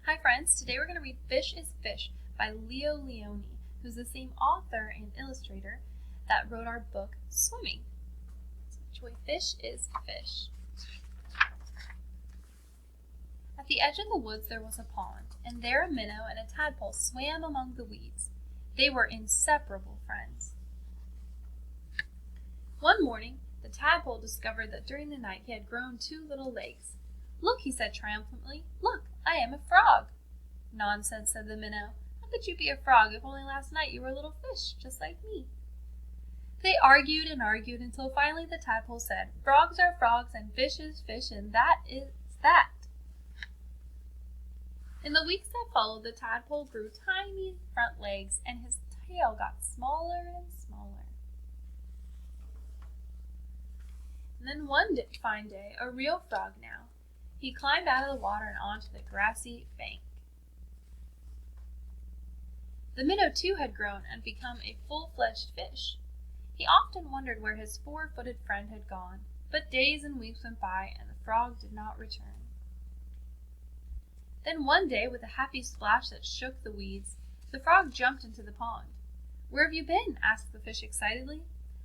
Hi friends, today we're going to read Fish is Fish by Leo Leone, who's the same author and illustrator that wrote our book, Swimming. So enjoy Fish is Fish. At the edge of the woods there was a pond, and there a minnow and a tadpole swam among the weeds. They were inseparable friends. One morning, the tadpole discovered that during the night he had grown 2 little legs. "Look," he said triumphantly, "look, I am a frog." "Nonsense," said the minnow. "How could you be a frog if only last night you were a little fish, just like me?" They argued and argued until finally the tadpole said, "Frogs are frogs and fish is fish, and that is that." In the weeks that followed, the tadpole grew tiny front legs and his tail got smaller and smaller. And then one fine day, a real frog now, he climbed out of the water and onto the grassy bank. The minnow too had grown and become a full-fledged fish. He often wondered where his 4-footed friend had gone, but days and weeks went by and the frog did not return. Then one day, with a happy splash that shook the weeds, the frog jumped into the pond. "Where have you been?" asked the fish excitedly.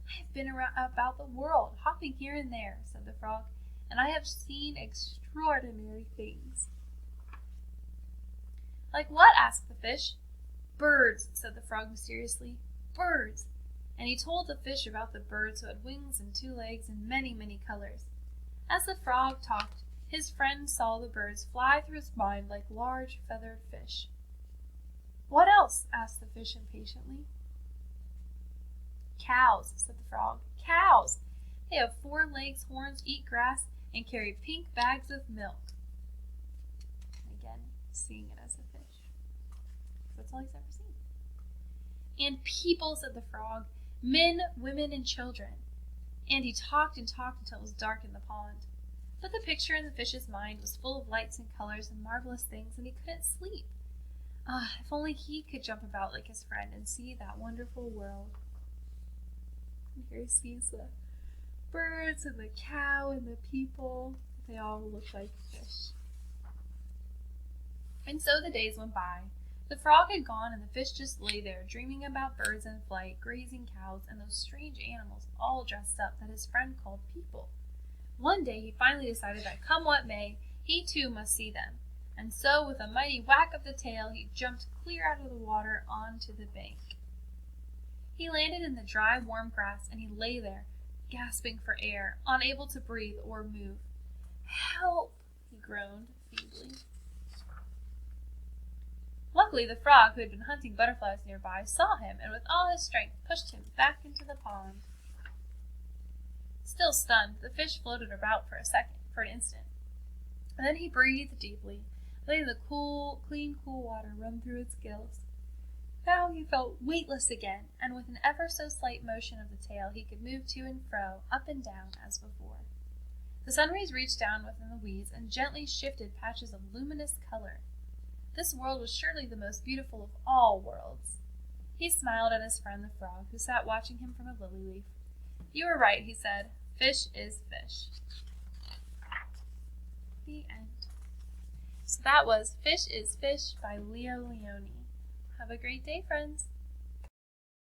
"I have been about the world, hopping here and there," said the frog, "and I have seen extraordinary things." "Like what?" asked the fish. "Birds," said the frog mysteriously. "Birds." And he told the fish about the birds who had wings and 2 legs and many, many colors. As the frog talked, his friend saw the birds fly through his mind like large feathered fish. "What else?" asked the fish impatiently. "Cows," said the frog. "Cows! They have 4 legs, horns, eat grass, and carry pink bags of milk." Again, seeing it as a fish. That's all he's ever seen. "And people," said the frog. "Men, women, and children." And he talked and talked until it was dark in the pond. But the picture in the fish's mind was full of lights and colors and marvelous things, and he couldn't sleep. If only he could jump about like his friend and see that wonderful world. And here he sees the birds and the cow and the people. They all look like fish. And so the days went by. The frog had gone and the fish just lay there dreaming about birds in flight, grazing cows, and those strange animals all dressed up that his friend called people. One day he finally decided that come what may, he too must see them. And so with a mighty whack of the tail, he jumped clear out of the water onto the bank. He landed in the dry, warm grass, and he lay there, gasping for air, unable to breathe or move. "Help!" he groaned feebly. Luckily, the frog, who had been hunting butterflies nearby, saw him and with all his strength pushed him back into the pond. Still stunned, the fish floated about for an instant. And then he breathed deeply, letting the clean, cool water run through his gills. Now he felt weightless again, and with an ever so slight motion of the tail he could move to and fro, up and down as before. The sun rays reached down within the weeds and gently shifted patches of luminous color. This world was surely the most beautiful of all worlds. He smiled at his friend the frog, who sat watching him from a lily leaf. "You were right," he said. "Fish is fish." The end. So that was Fish is Fish by Leo Leone. Have a great day, friends.